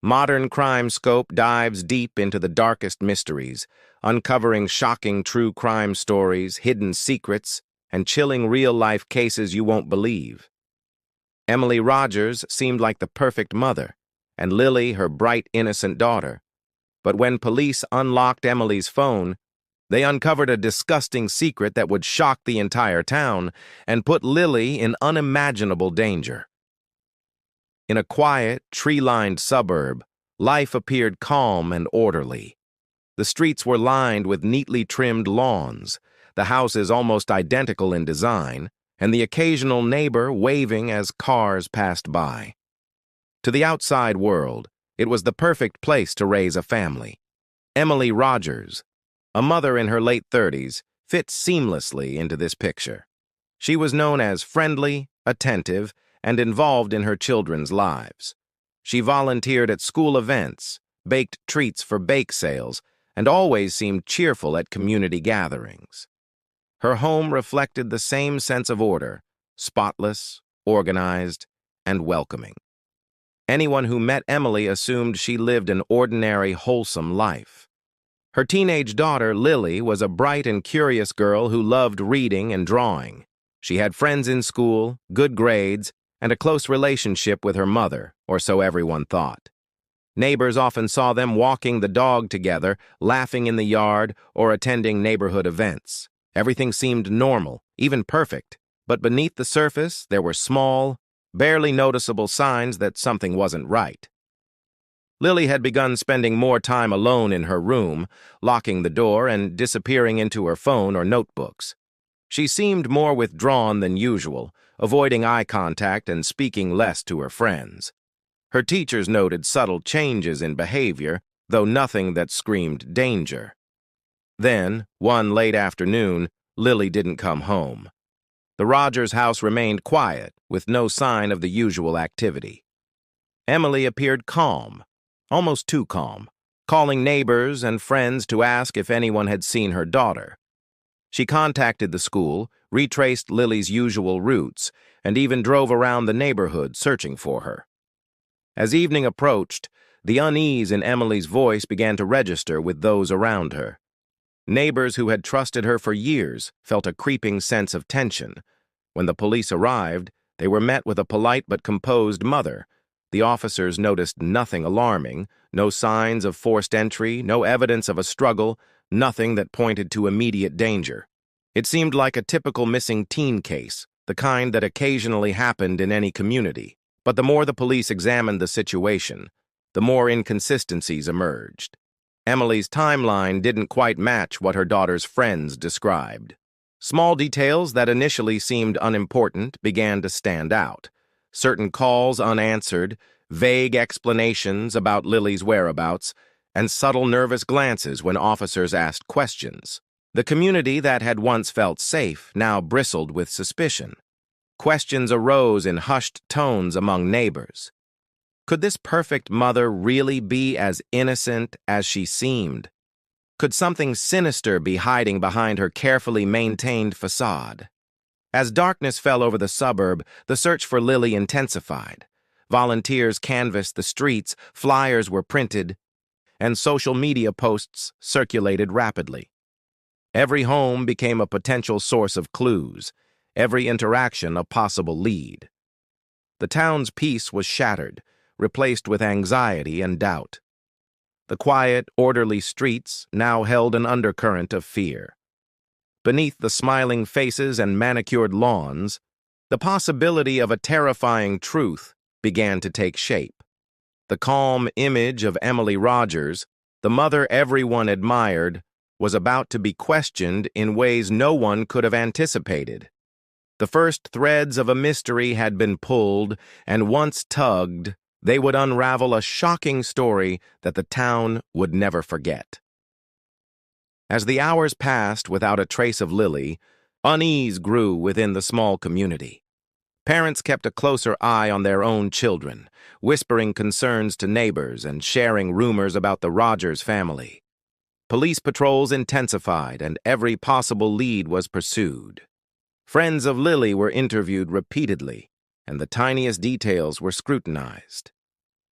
Modern Crime Scope dives deep into the darkest mysteries, uncovering shocking true crime stories, hidden secrets, and chilling real-life cases you won't believe. Emily Rogers seemed like the perfect mother, and Lily her bright, innocent daughter. But when police unlocked Emily's phone, they uncovered a disgusting secret that would shock the entire town and put Lily in unimaginable danger. In a quiet, tree-lined suburb, life appeared calm and orderly. The streets were lined with neatly trimmed lawns, the houses almost identical in design, and the occasional neighbor waving as cars passed by. To the outside world, it was the perfect place to raise a family. Emily Rogers, a mother in her late 30s, fit seamlessly into this picture. She was known as friendly, attentive, and involved in her children's lives. She volunteered at school events, baked treats for bake sales, and always seemed cheerful at community gatherings. Her home reflected the same sense of order, spotless, organized, and welcoming. Anyone who met Emily assumed she lived an ordinary, wholesome life. Her teenage daughter, Lily, was a bright and curious girl who loved reading and drawing. She had friends in school, good grades, and a close relationship with her mother, or so everyone thought. Neighbors often saw them walking the dog together, laughing in the yard, or attending neighborhood events. Everything seemed normal, even perfect, but beneath the surface there were small, barely noticeable signs that something wasn't right. Lily had begun spending more time alone in her room, locking the door and disappearing into her phone or notebooks. She seemed more withdrawn than usual, avoiding eye contact and speaking less to her friends. Her teachers noted subtle changes in behavior, though nothing that screamed danger. Then, one late afternoon, Lily didn't come home. The Rogers house remained quiet, with no sign of the usual activity. Emily appeared calm, almost too calm, calling neighbors and friends to ask if anyone had seen her daughter. She contacted the school, retraced Lily's usual routes, and even drove around the neighborhood searching for her. As evening approached, the unease in Emily's voice began to register with those around her. Neighbors who had trusted her for years felt a creeping sense of tension. When the police arrived, they were met with a polite but composed mother. The officers noticed nothing alarming, no signs of forced entry, no evidence of a struggle, nothing that pointed to immediate danger. It seemed like a typical missing teen case, the kind that occasionally happened in any community. But the more the police examined the situation, the more inconsistencies emerged. Emily's timeline didn't quite match what her daughter's friends described. Small details that initially seemed unimportant began to stand out. Certain calls unanswered, vague explanations about Lily's whereabouts, and subtle nervous glances when officers asked questions. The community that had once felt safe now bristled with suspicion. Questions arose in hushed tones among neighbors. Could this perfect mother really be as innocent as she seemed? Could something sinister be hiding behind her carefully maintained facade? As darkness fell over the suburb, the search for Lily intensified. Volunteers canvassed the streets, flyers were printed, and social media posts circulated rapidly. Every home became a potential source of clues, every interaction a possible lead. The town's peace was shattered, replaced with anxiety and doubt. The quiet, orderly streets now held an undercurrent of fear. Beneath the smiling faces and manicured lawns, the possibility of a terrifying truth began to take shape. The calm image of Emily Rogers, the mother everyone admired, was about to be questioned in ways no one could have anticipated. The first threads of a mystery had been pulled, and once tugged, they would unravel a shocking story that the town would never forget. As the hours passed without a trace of Lily, unease grew within the small community. Parents kept a closer eye on their own children, whispering concerns to neighbors and sharing rumors about the Rogers family. Police patrols intensified, and every possible lead was pursued. Friends of Lily were interviewed repeatedly, and the tiniest details were scrutinized.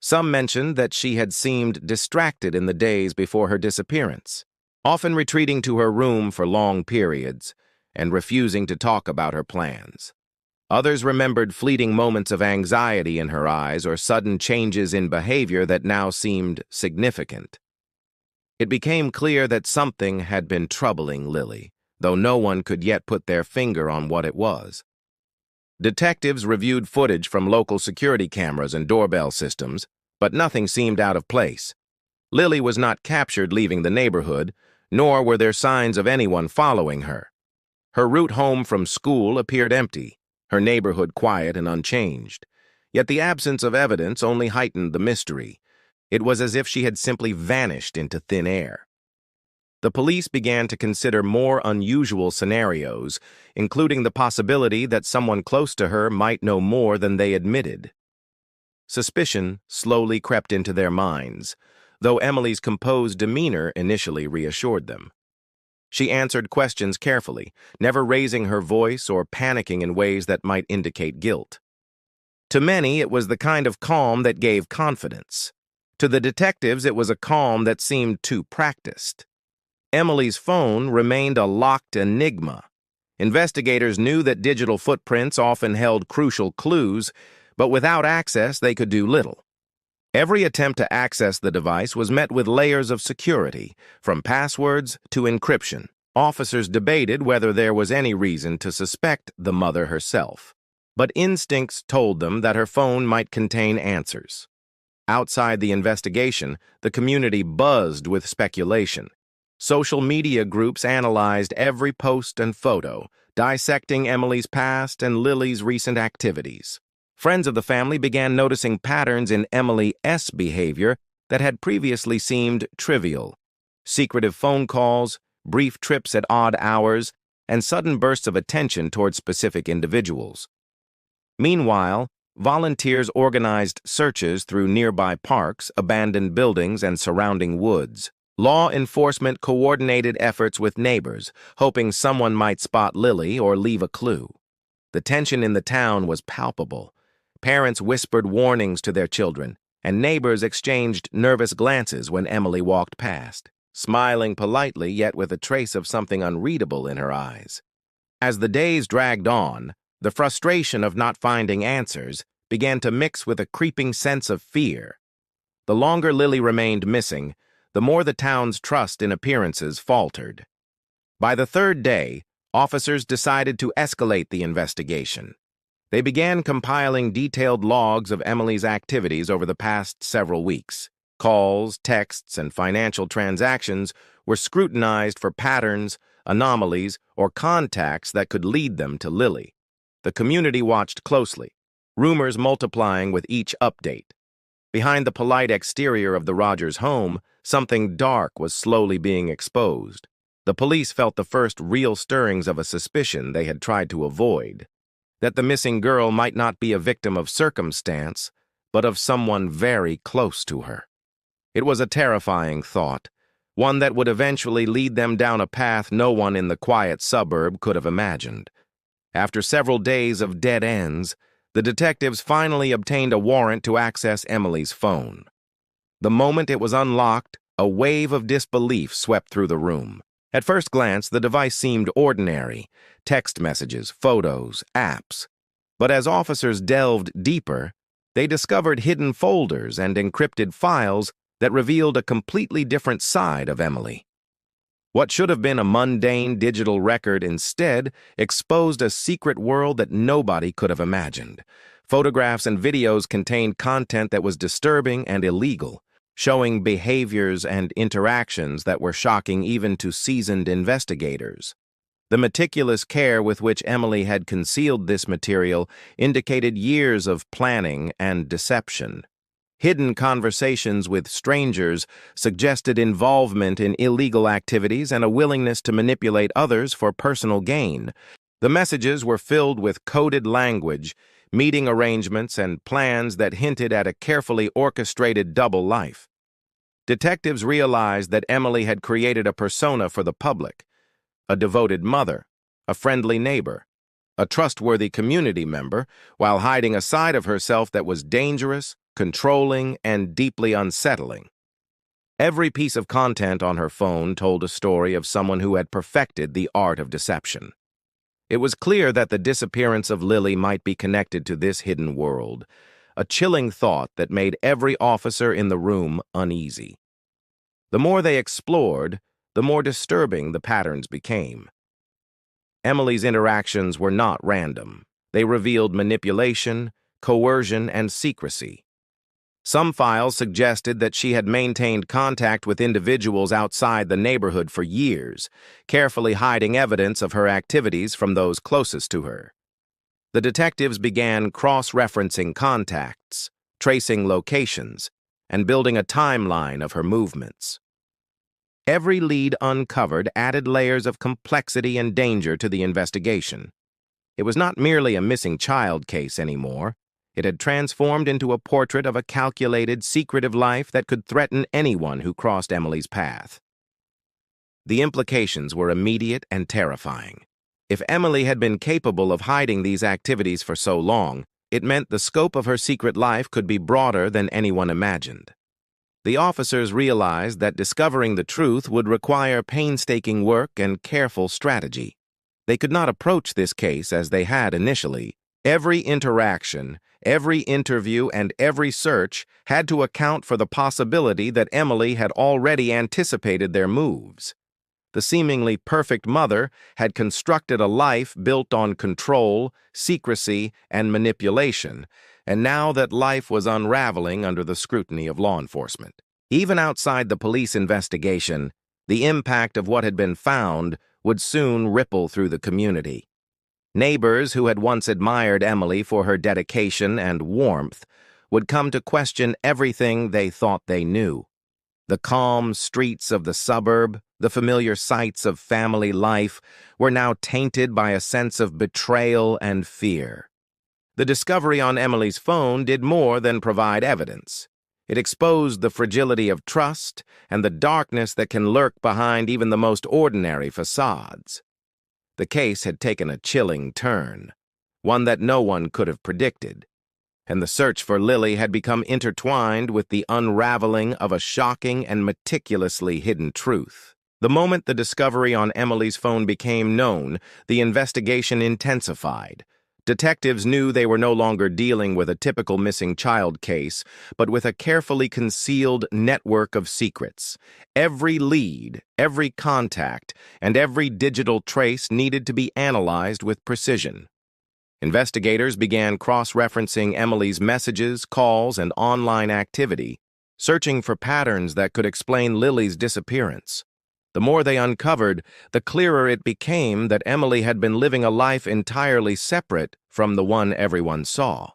Some mentioned that she had seemed distracted in the days before her disappearance, often retreating to her room for long periods and refusing to talk about her plans. Others remembered fleeting moments of anxiety in her eyes or sudden changes in behavior that now seemed significant. It became clear that something had been troubling Lily, though no one could yet put their finger on what it was. Detectives reviewed footage from local security cameras and doorbell systems, but nothing seemed out of place. Lily was not captured leaving the neighborhood, nor were there signs of anyone following her. Her route home from school appeared empty, her neighborhood quiet and unchanged. Yet the absence of evidence only heightened the mystery. It was as if she had simply vanished into thin air. The police began to consider more unusual scenarios, including the possibility that someone close to her might know more than they admitted. Suspicion slowly crept into their minds, though Emily's composed demeanor initially reassured them. She answered questions carefully, never raising her voice or panicking in ways that might indicate guilt. To many, it was the kind of calm that gave confidence. To the detectives, it was a calm that seemed too practiced. Emily's phone remained a locked enigma. Investigators knew that digital footprints often held crucial clues, but without access, they could do little. Every attempt to access the device was met with layers of security, from passwords to encryption. Officers debated whether there was any reason to suspect the mother herself, but instincts told them that her phone might contain answers. Outside the investigation, the community buzzed with speculation. Social media groups analyzed every post and photo, dissecting Emily's past and Lily's recent activities. Friends of the family began noticing patterns in Emily's behavior that had previously seemed trivial. Secretive phone calls, brief trips at odd hours, and sudden bursts of attention toward specific individuals. Meanwhile, volunteers organized searches through nearby parks, abandoned buildings, and surrounding woods. Law enforcement coordinated efforts with neighbors, hoping someone might spot Lily or leave a clue. The tension in the town was palpable. Parents whispered warnings to their children, and neighbors exchanged nervous glances when Emily walked past, smiling politely yet with a trace of something unreadable in her eyes. As the days dragged on, the frustration of not finding answers began to mix with a creeping sense of fear. The longer Lily remained missing, the more the town's trust in appearances faltered. By the third day, officers decided to escalate the investigation. They began compiling detailed logs of Emily's activities over the past several weeks. Calls, texts, and financial transactions were scrutinized for patterns, anomalies, or contacts that could lead them to Lily. The community watched closely, rumors multiplying with each update. Behind the polite exterior of the Rogers home, something dark was slowly being exposed. The police felt the first real stirrings of a suspicion they had tried to avoid, that the missing girl might not be a victim of circumstance, but of someone very close to her. It was a terrifying thought, one that would eventually lead them down a path no one in the quiet suburb could have imagined. After several days of dead ends, the detectives finally obtained a warrant to access Emily's phone. The moment it was unlocked, a wave of disbelief swept through the room. At first glance, the device seemed ordinary: text messages, photos, apps. But as officers delved deeper, they discovered hidden folders and encrypted files that revealed a completely different side of Emily. What should have been a mundane digital record instead exposed a secret world that nobody could have imagined. Photographs and videos contained content that was disturbing and illegal, showing behaviors and interactions that were shocking even to seasoned investigators. The meticulous care with which Emily had concealed this material indicated years of planning and deception. Hidden conversations with strangers suggested involvement in illegal activities and a willingness to manipulate others for personal gain. The messages were filled with coded language, meeting arrangements, and plans that hinted at a carefully orchestrated double life. Detectives realized that Emily had created a persona for the public: a devoted mother, a friendly neighbor, a trustworthy community member, while hiding a side of herself that was dangerous, controlling, and deeply unsettling. Every piece of content on her phone told a story of someone who had perfected the art of deception. It was clear that the disappearance of Lily might be connected to this hidden world, a chilling thought that made every officer in the room uneasy. The more they explored, the more disturbing the patterns became. Emily's interactions were not random. They revealed manipulation, coercion, and secrecy. Some files suggested that she had maintained contact with individuals outside the neighborhood for years, carefully hiding evidence of her activities from those closest to her. The detectives began cross-referencing contacts, tracing locations, and building a timeline of her movements. Every lead uncovered added layers of complexity and danger to the investigation. It was not merely a missing child case anymore. It had transformed into a portrait of a calculated, secretive life that could threaten anyone who crossed Emily's path. The implications were immediate and terrifying. If Emily had been capable of hiding these activities for so long, it meant the scope of her secret life could be broader than anyone imagined. The officers realized that discovering the truth would require painstaking work and careful strategy. They could not approach this case as they had initially. Every interaction, every interview, and every search had to account for the possibility that Emily had already anticipated their moves. The seemingly perfect mother had constructed a life built on control, secrecy, and manipulation, and now that life was unraveling under the scrutiny of law enforcement. Even outside the police investigation, the impact of what had been found would soon ripple through the community. Neighbors who had once admired Emily for her dedication and warmth would come to question everything they thought they knew. The calm streets of the suburb, the familiar sights of family life, were now tainted by a sense of betrayal and fear. The discovery on Emily's phone did more than provide evidence. It exposed the fragility of trust and the darkness that can lurk behind even the most ordinary facades. The case had taken a chilling turn, one that no one could have predicted, and the search for Lily had become intertwined with the unraveling of a shocking and meticulously hidden truth. The moment the discovery on Emily's phone became known, the investigation intensified. Detectives knew they were no longer dealing with a typical missing child case, but with a carefully concealed network of secrets. Every lead, every contact, and every digital trace needed to be analyzed with precision. Investigators began cross-referencing Emily's messages, calls, and online activity, searching for patterns that could explain Lily's disappearance. The more they uncovered, the clearer it became that Emily had been living a life entirely separate from the one everyone saw.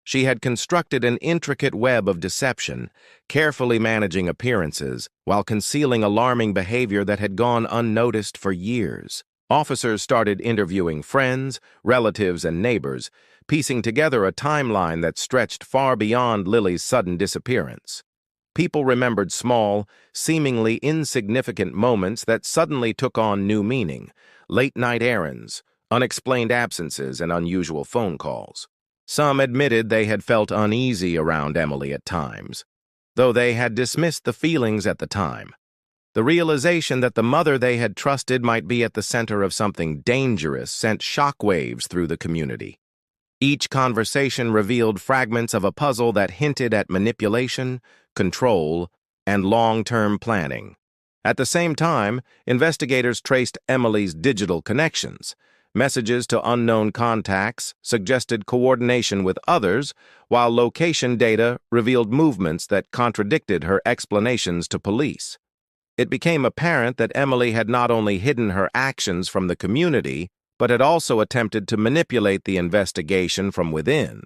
She had constructed an intricate web of deception, carefully managing appearances, while concealing alarming behavior that had gone unnoticed for years. Officers started interviewing friends, relatives, and neighbors, piecing together a timeline that stretched far beyond Lily's sudden disappearance. People remembered small, seemingly insignificant moments that suddenly took on new meaning: late-night errands, unexplained absences, and unusual phone calls. Some admitted they had felt uneasy around Emily at times, though they had dismissed the feelings at the time. The realization that the mother they had trusted might be at the center of something dangerous sent shockwaves through the community. Each conversation revealed fragments of a puzzle that hinted at manipulation, control, and long-term planning. At the same time, investigators traced Emily's digital connections. Messages to unknown contacts suggested coordination with others, while location data revealed movements that contradicted her explanations to police. It became apparent that Emily had not only hidden her actions from the community, but had also attempted to manipulate the investigation from within,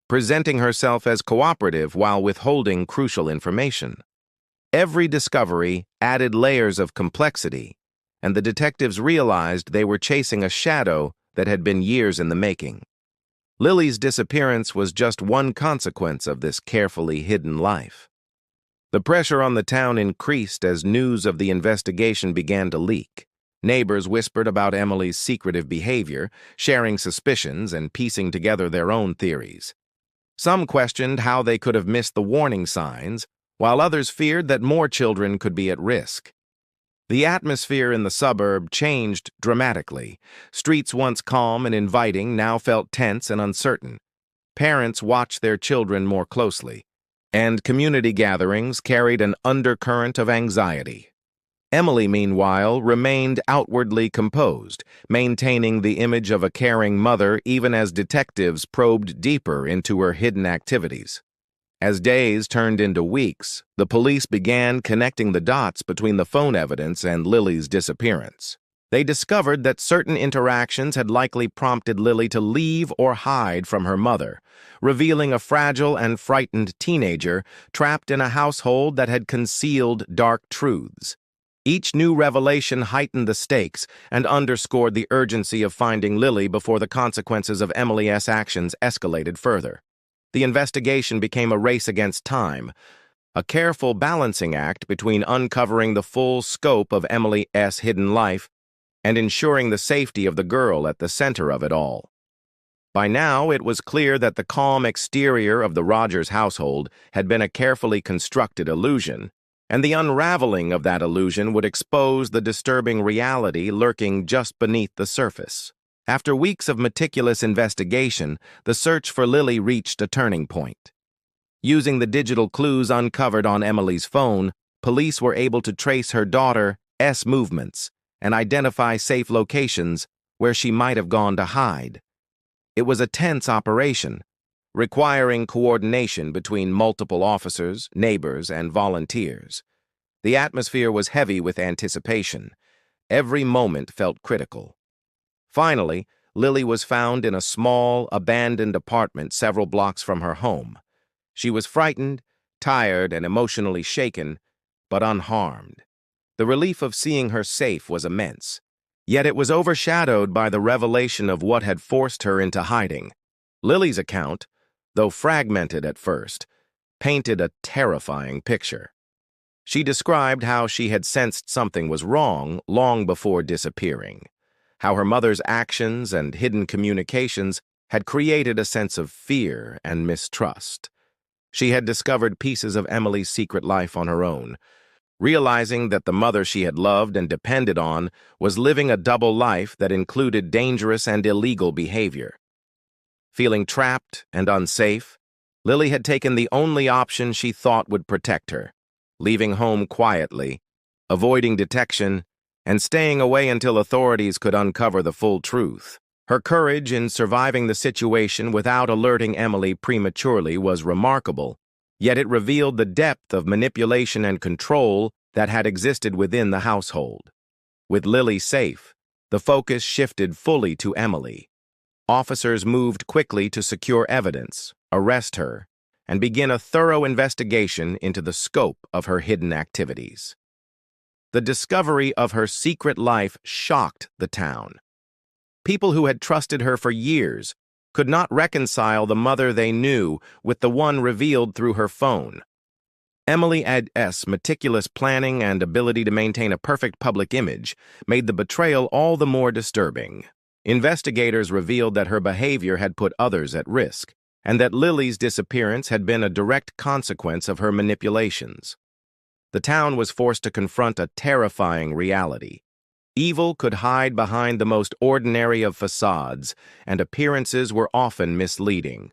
presenting herself as cooperative while withholding crucial information. Every discovery added layers of complexity, and the detectives realized they were chasing a shadow that had been years in the making. Lily's disappearance was just one consequence of this carefully hidden life. The pressure on the town increased as news of the investigation began to leak. Neighbors whispered about Emily's secretive behavior, sharing suspicions and piecing together their own theories. Some questioned how they could have missed the warning signs, while others feared that more children could be at risk. The atmosphere in the suburb changed dramatically. Streets once calm and inviting now felt tense and uncertain. Parents watched their children more closely, and community gatherings carried an undercurrent of anxiety. Emily, meanwhile, remained outwardly composed, maintaining the image of a caring mother even as detectives probed deeper into her hidden activities. As days turned into weeks, the police began connecting the dots between the phone evidence and Lily's disappearance. They discovered that certain interactions had likely prompted Lily to leave or hide from her mother, revealing a fragile and frightened teenager trapped in a household that had concealed dark truths. Each new revelation heightened the stakes and underscored the urgency of finding Lily before the consequences of Emily's actions escalated further. The investigation became a race against time, a careful balancing act between uncovering the full scope of Emily's hidden life and ensuring the safety of the girl at the center of it all. By now, it was clear that the calm exterior of the Rogers household had been a carefully constructed illusion, and the unraveling of that illusion would expose the disturbing reality lurking just beneath the surface. After weeks of meticulous investigation, the search for Lily reached a turning point. Using the digital clues uncovered on Emily's phone, police were able to trace her daughter's movements and identify safe locations where she might have gone to hide. It was a tense operation, requiring coordination between multiple officers, neighbors, and volunteers. The atmosphere was heavy with anticipation. Every moment felt critical. Finally, Lily was found in a small, abandoned apartment several blocks from her home. She was frightened, tired, and emotionally shaken, but unharmed. The relief of seeing her safe was immense, yet it was overshadowed by the revelation of what had forced her into hiding. Lily's account, though fragmented at first, painted a terrifying picture. She described how she had sensed something was wrong long before disappearing, how her mother's actions and hidden communications had created a sense of fear and mistrust. She had discovered pieces of Emily's secret life on her own, realizing that the mother she had loved and depended on was living a double life that included dangerous and illegal behavior. Feeling trapped and unsafe, Lily had taken the only option she thought would protect her, leaving home quietly, avoiding detection, and staying away until authorities could uncover the full truth. Her courage in surviving the situation without alerting Emily prematurely was remarkable, yet it revealed the depth of manipulation and control that had existed within the household. With Lily safe, the focus shifted fully to Emily. Officers moved quickly to secure evidence, arrest her, and begin a thorough investigation into the scope of her hidden activities. The discovery of her secret life shocked the town. People who had trusted her for years could not reconcile the mother they knew with the one revealed through her phone. Emily's meticulous planning and ability to maintain a perfect public image made the betrayal all the more disturbing. Investigators revealed that her behavior had put others at risk, and that Lily's disappearance had been a direct consequence of her manipulations. The town was forced to confront a terrifying reality. Evil could hide behind the most ordinary of facades, and appearances were often misleading.